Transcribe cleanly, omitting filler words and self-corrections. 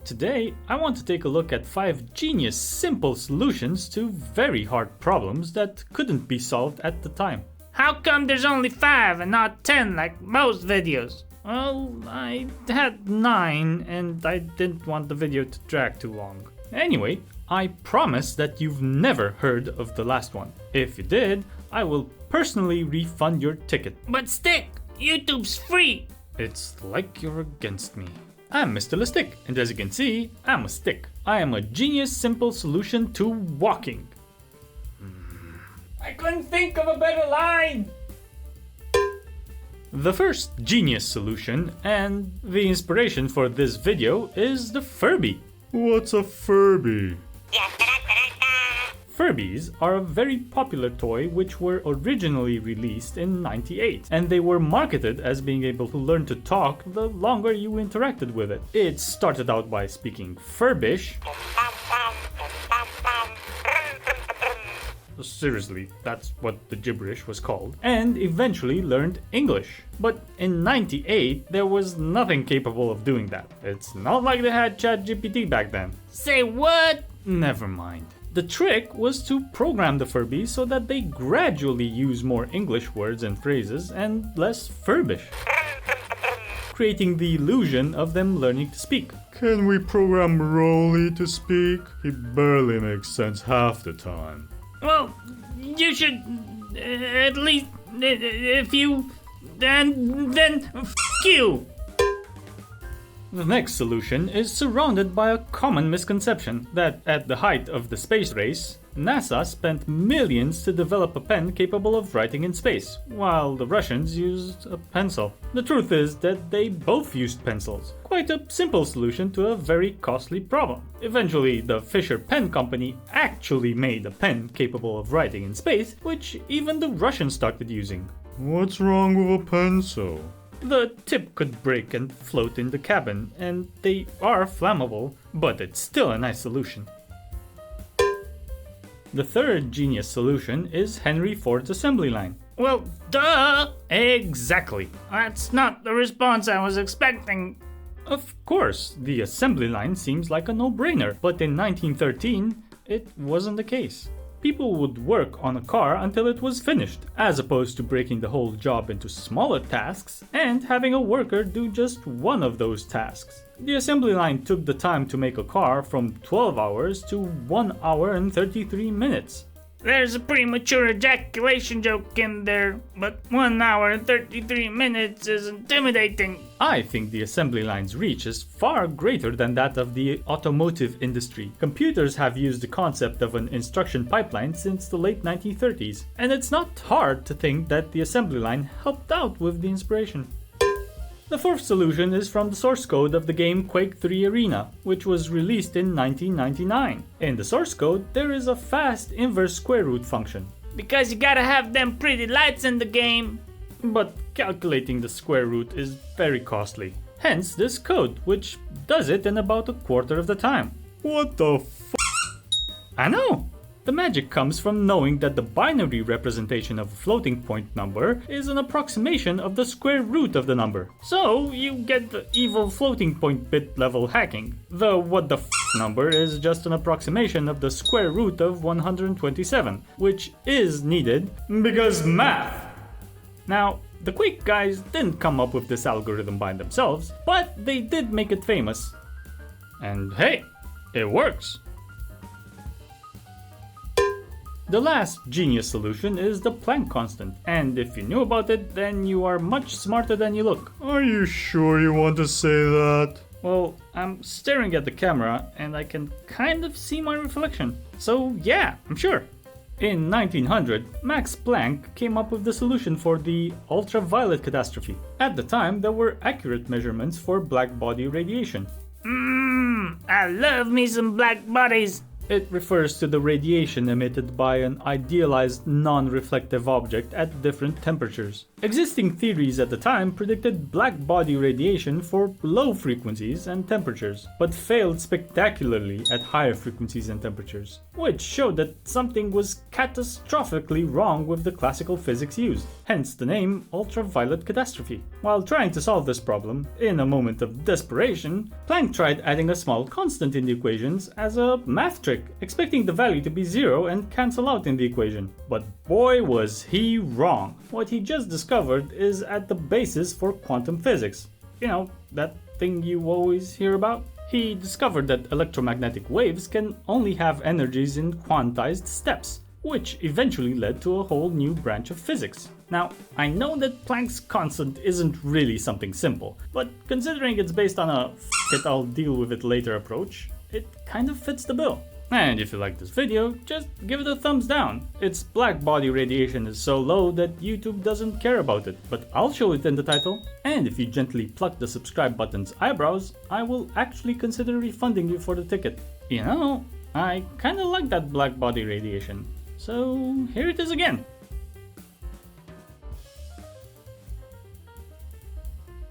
Today, I want to take a look at 5 genius simple solutions to very hard problems that couldn't be solved at the time. How come there's only 5 and not 10 like most videos? Well, I had 9 and I didn't want the video to drag too long. Anyway, I promise that you've never heard of the last one. If you did, I will personally refund your ticket. But stick, YouTube's free. It's like you're against me. I'm Mr. Mrlestick, and as you can see, I'm a stick. I am a genius simple solution to walking. I couldn't think of a better line! The first genius solution, and the inspiration for this video, is the Furby. What's a Furby? Furbies are a very popular toy which were originally released in '98, and they were marketed as being able to learn to talk the longer you interacted with it. It started out by speaking Furbish. Seriously, that's what the gibberish was called, and eventually learned English. But in '98, there was nothing capable of doing that. It's not like they had ChatGPT back then. Say what? Never mind. The trick was to program the Furbies so that they gradually use more English words and phrases and less Furbish, creating the illusion of them learning to speak. Can we program Rolly to speak? He barely makes sense half the time. Well, you should at least if you then f*** you. The next solution is surrounded by a common misconception that at the height of the space race, NASA spent millions to develop a pen capable of writing in space, while the Russians used a pencil. The truth is that they both used pencils. Quite a simple solution to a very costly problem. Eventually, the Fisher Pen Company actually made a pen capable of writing in space, which even the Russians started using. What's wrong with a pencil? The tip could break and float in the cabin, and they are flammable, but it's still a nice solution. The third genius solution is Henry Ford's assembly line. Well, duh! Exactly. That's not the response I was expecting. Of course, the assembly line seems like a no-brainer, but in 1913, it wasn't the case. People would work on a car until it was finished, as opposed to breaking the whole job into smaller tasks and having a worker do just one of those tasks. The assembly line took the time to make a car from 12 hours to 1 hour and 33 minutes. There's a premature ejaculation joke in there, but 1 hour and 33 minutes is intimidating. I think the assembly line's reach is far greater than that of the automotive industry. Computers have used the concept of an instruction pipeline since the late 1930s, and it's not hard to think that the assembly line helped out with the inspiration. The fourth solution is from the source code of the game Quake 3 Arena, which was released in 1999. In the source code, there is a fast inverse square root function. Because you gotta have them pretty lights in the game. But calculating the square root is very costly. Hence this code, which does it in about a quarter of the time. What the f***? I know! The magic comes from knowing that the binary representation of a floating point number is an approximation of the square root of the number. So you get the evil floating point bit level hacking. The what the f number is just an approximation of the square root of 127, which is needed because math. Now, the Quake guys didn't come up with this algorithm by themselves, but they did make it famous. And hey, it works! The last genius solution is the Planck Constant, and if you knew about it, then you are much smarter than you look. Are you sure you want to say that? Well, I'm staring at the camera and I can kind of see my reflection. So yeah, I'm sure. In 1900, Max Planck came up with the solution for the ultraviolet catastrophe. At the time, there were accurate measurements for black body radiation. I love me some black bodies. It refers to the radiation emitted by an idealized non-reflective object at different temperatures. Existing theories at the time predicted black body radiation for low frequencies and temperatures, but failed spectacularly at higher frequencies and temperatures, which showed that something was catastrophically wrong with the classical physics used, hence the name ultraviolet catastrophe. While trying to solve this problem, in a moment of desperation, Planck tried adding a small constant in the equations as a math trick, expecting the value to be zero and cancel out in the equation. But boy was he wrong. What he just discovered is at the basis for quantum physics. You know, that thing you always hear about? He discovered that electromagnetic waves can only have energies in quantized steps, which eventually led to a whole new branch of physics. Now, I know that Planck's constant isn't really something simple, but considering it's based on a f it, I'll deal with it later approach, it kind of fits the bill. And if you like this video, just give it a thumbs down. Its black body radiation is so low that YouTube doesn't care about it, but I'll show it in the title. And if you gently pluck the subscribe button's eyebrows, I will actually consider refunding you for the ticket. You know, I kinda like that black body radiation. So here it is again.